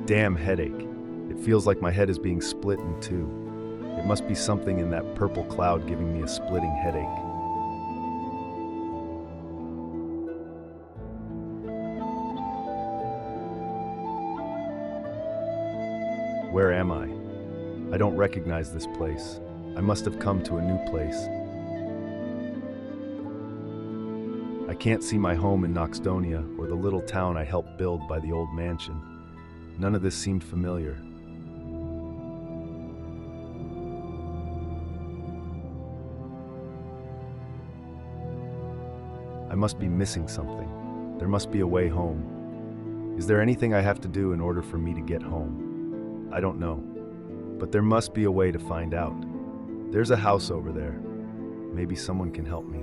damn headache. It feels like my head is being split in two. It must be something in that purple cloud giving me a splitting headache. Where am I? I don't recognize this place. I must have come to a new place. I can't see my home in Noxdonia or the little town I helped build by the old mansion. None of this seemed familiar. I must be missing something. There must be a way home. Is there anything I have to do in order for me to get home? I don't know, but there must be a way to find out. There's a house over there. Maybe someone can help me.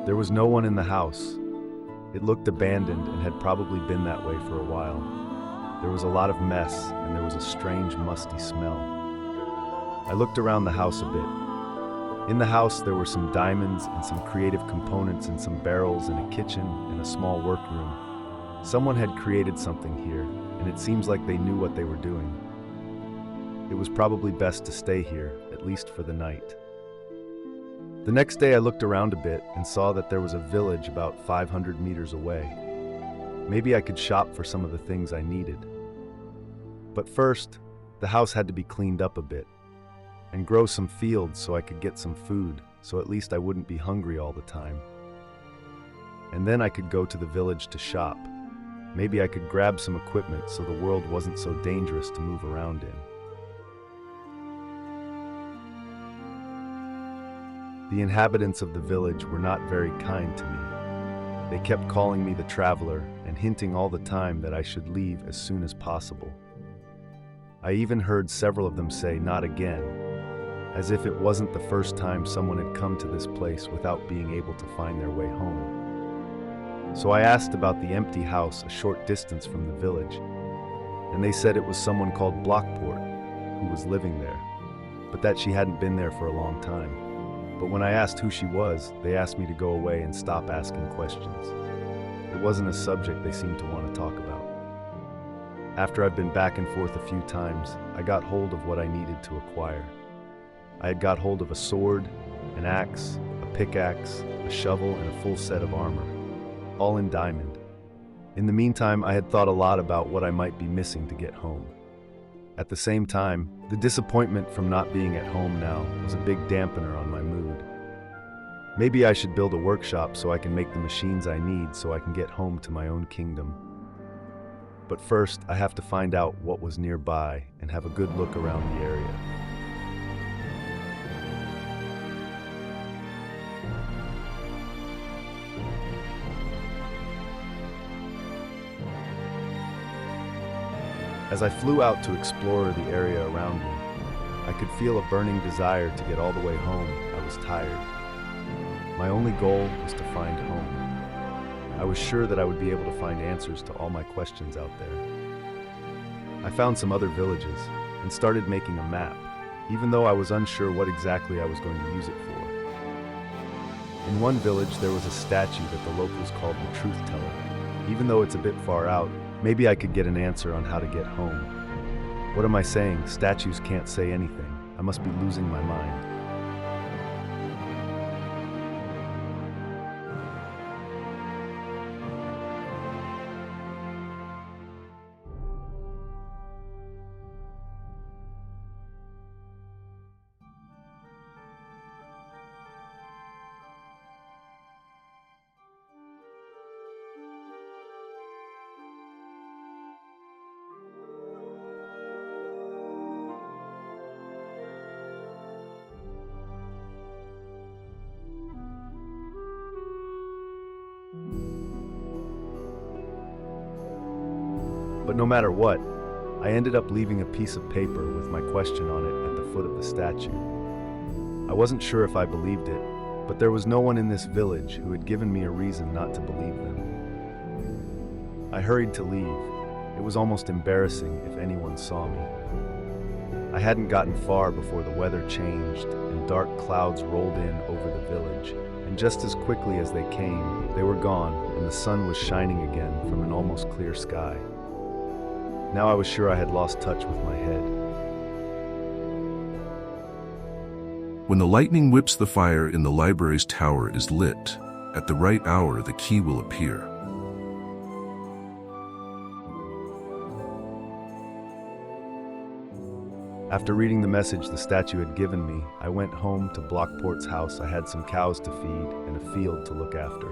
There was no one in the house. It looked abandoned and had probably been that way for a while. There was a lot of mess, and there was a strange, musty smell. I looked around the house a bit. In the house, there were some diamonds and some creative components and some barrels and a kitchen and a small workroom. Someone had created something here, and it seems like they knew what they were doing. It was probably best to stay here, at least for the night. The next day I looked around a bit and saw that there was a village about 500 meters away. Maybe I could shop for some of the things I needed. But first, the house had to be cleaned up a bit and grow some fields so I could get some food, so at least I wouldn't be hungry all the time. And then I could go to the village to shop. Maybe I could grab some equipment so the world wasn't so dangerous to move around in. The inhabitants of the village were not very kind to me. They kept calling me the traveler and hinting all the time that I should leave as soon as possible. I even heard several of them say, "Not again," as if it wasn't the first time someone had come to this place without being able to find their way home. So I asked about the empty house a short distance from the village, and they said it was someone called Blockport who was living there, but that she hadn't been there for a long time. But when I asked who she was, they asked me to go away and stop asking questions. It wasn't a subject they seemed to want to talk about. After I'd been back and forth a few times, I got hold of what I needed to acquire. I had got hold of a sword, an axe, a pickaxe, a shovel, and a full set of armor, all in diamond. In the meantime, I had thought a lot about what I might be missing to get home. At the same time, the disappointment from not being at home now was a big dampener on my mood. Maybe I should build a workshop so I can make the machines I need so I can get home to my own kingdom. But first, I have to find out what was nearby and have a good look around the area. As I flew out to explore the area around me, I could feel a burning desire to get all the way home. I was tired. My only goal was to find home. I was sure that I would be able to find answers to all my questions out there. I found some other villages and started making a map, even though I was unsure what exactly I was going to use it for. In one village, there was a statue that the locals called the Truth Teller. Even though it's a bit far out, maybe I could get an answer on how to get home. What am I saying? Statues can't say anything. I must be losing my mind. But no matter what, I ended up leaving a piece of paper with my question on it at the foot of the statue. I wasn't sure if I believed it, but there was no one in this village who had given me a reason not to believe them. I hurried to leave. It was almost embarrassing if anyone saw me. I hadn't gotten far before the weather changed and dark clouds rolled in over the village, and just as quickly as they came, they were gone and the sun was shining again from an almost clear sky. Now I was sure I had lost touch with my head. When the lightning whips, the fire in the library's tower is lit. At the right hour, the key will appear. After reading the message the statue had given me, I went home to Blockport's house. I had some cows to feed and a field to look after.